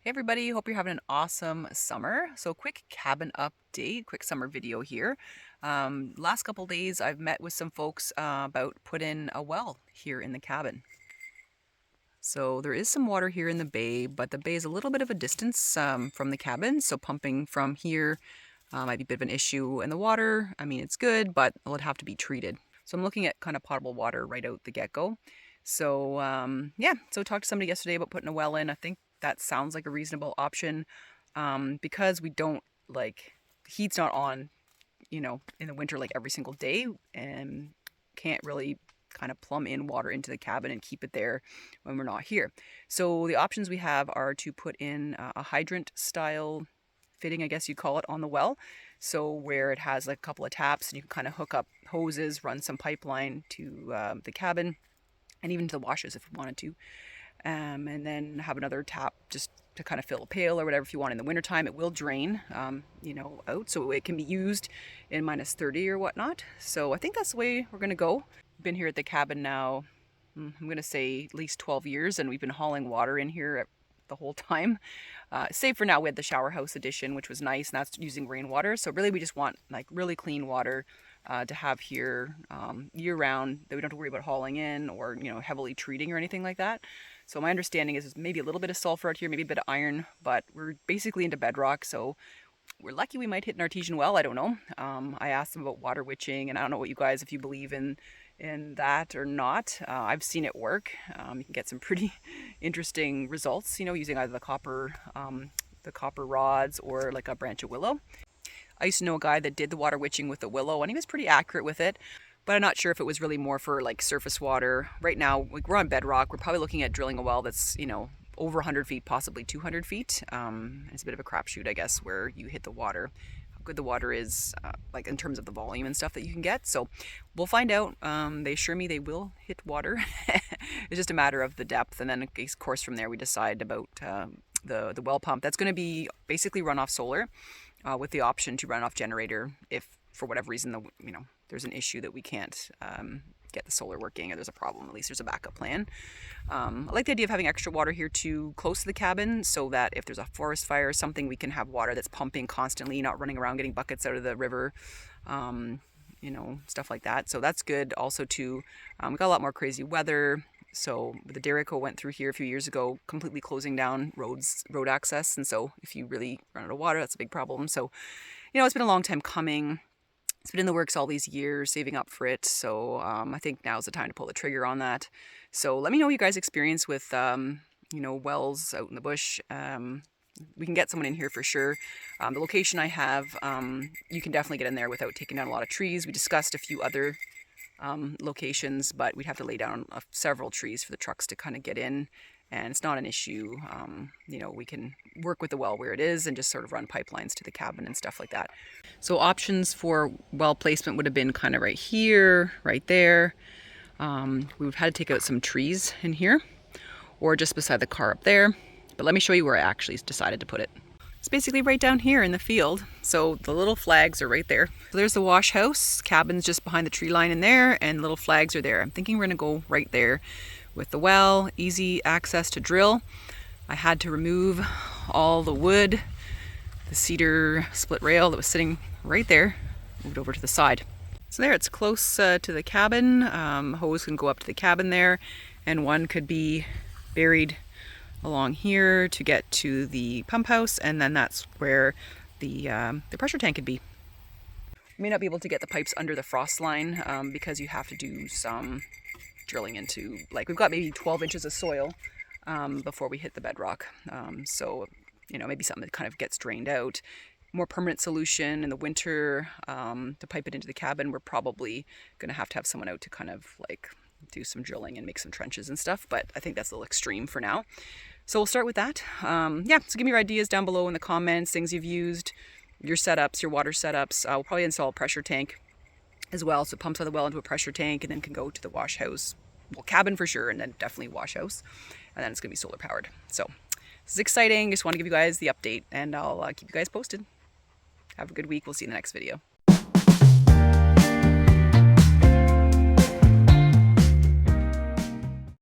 Hey everybody, hope you're having an awesome summer. So quick cabin update, quick summer video here. Last couple days I've met with some folks about putting a well here in the cabin. So there is some water here in the bay, but the bay is a little bit of a distance from the cabin. So pumping from here might be a bit of an issue. And the water, I mean, it's good, but it would have to be treated. So I'm looking at kind of potable water right out the get-go. So yeah, so talked to somebody yesterday about putting a well in. I think that sounds like a reasonable option because we don't like, heat's not on, in the winter like every single day, and can't really kind of plumb in water into the cabin and keep it there when we're not here. So the options we have are to put in a hydrant style fitting, I guess you'd call it, on the well. So where it has like a couple of taps and you can kind of hook up hoses, run some pipeline to the cabin and even to the washes if we wanted to. And then have another tap just to kind of fill a pail or whatever if you want in the wintertime. It will drain, out, so it can be used in -30 or whatnot. So I think that's the way we're going to go. Been here at the cabin now, I'm going to say at least 12 years, and we've been hauling water in here the whole time. Save for now, we had the shower house edition, which was nice, and that's using rainwater. So really we just want like really clean water to have here year round, that we don't have to worry about hauling in or heavily treating or anything like that. So my understanding is maybe a little bit of sulfur out here, maybe a bit of iron, but we're basically into bedrock, so we're lucky we might hit an artesian well. I don't know. I asked them about water witching, and I don't know what you guys, if you believe in that or not. I've seen it work. You can get some pretty interesting results, using either the copper rods or like a branch of willow. I used to know a guy that did the water witching with the willow, and he was pretty accurate with it, but I'm not sure if it was really more for like surface water. Right now, like, we're on bedrock. We're probably looking at drilling a well that's, over 100 feet, possibly 200 feet. It's a bit of a crapshoot, I guess, where you hit the water. How good the water is, like in terms of the volume and stuff that you can get. So we'll find out. They assure me they will hit water. It's just a matter of the depth. And then, of course, from there we decide about the well pump. That's going to be basically run off solar with the option to run off generator if, for whatever reason, there's an issue that we can't get the solar working, or there's a problem. At least there's a backup plan. I like the idea of having extra water here too, close to the cabin, so that if there's a forest fire or something, we can have water that's pumping constantly, not running around getting buckets out of the river, stuff like that. So that's good. Also too, we got a lot more crazy weather. So the Derrico went through here a few years ago, completely closing down road access. And so if you really run out of water, that's a big problem. So, it's been a long time coming. It's been in the works all these years, saving up for it. So I think now's the time to pull the trigger on that. So let me know what you guys experience with, wells out in the bush. We can get someone in here for sure. The location I have, you can definitely get in there without taking down a lot of trees. We discussed a few other locations, but we'd have to lay down several trees for the trucks to kind of get in. And it's not an issue. We can work with the well where it is and just sort of run pipelines to the cabin and stuff like that. So options for well placement would have been kind of right here, right there. We've had to take out some trees in here, or just beside the car up there. But let me show you where I actually decided to put it. It's basically right down here in the field. So the little flags are right there. So there's the wash house, cabin's just behind the tree line in there, and little flags are there. I'm thinking we're gonna go right there with the well, easy access to drill. I had to remove all the wood, the cedar split rail that was sitting right there, moved over to the side. So there, it's close to the cabin. Hose can go up to the cabin there, and one could be buried along here to get to the pump house, and then that's where the pressure tank could be. We may not be able to get the pipes under the frost line because you have to do some drilling into, like, we've got maybe 12 inches of soil before we hit the bedrock. So, maybe something that kind of gets drained out. More permanent solution in the winter to pipe it into the cabin. We're probably going to have someone out to kind of like do some drilling and make some trenches and stuff, but I think that's a little extreme for now. So we'll start with that. So give me your ideas down below in the comments, things you've used, your setups, your water setups. We'll probably install a pressure tank as well, so it pumps out of the well into a pressure tank and then can go to the wash house. Well, cabin for sure, and then definitely wash house, and then it's gonna be solar powered. So this is exciting. Just want to give you guys the update, and I'll keep you guys posted. Have a good week. We'll see you in the next video.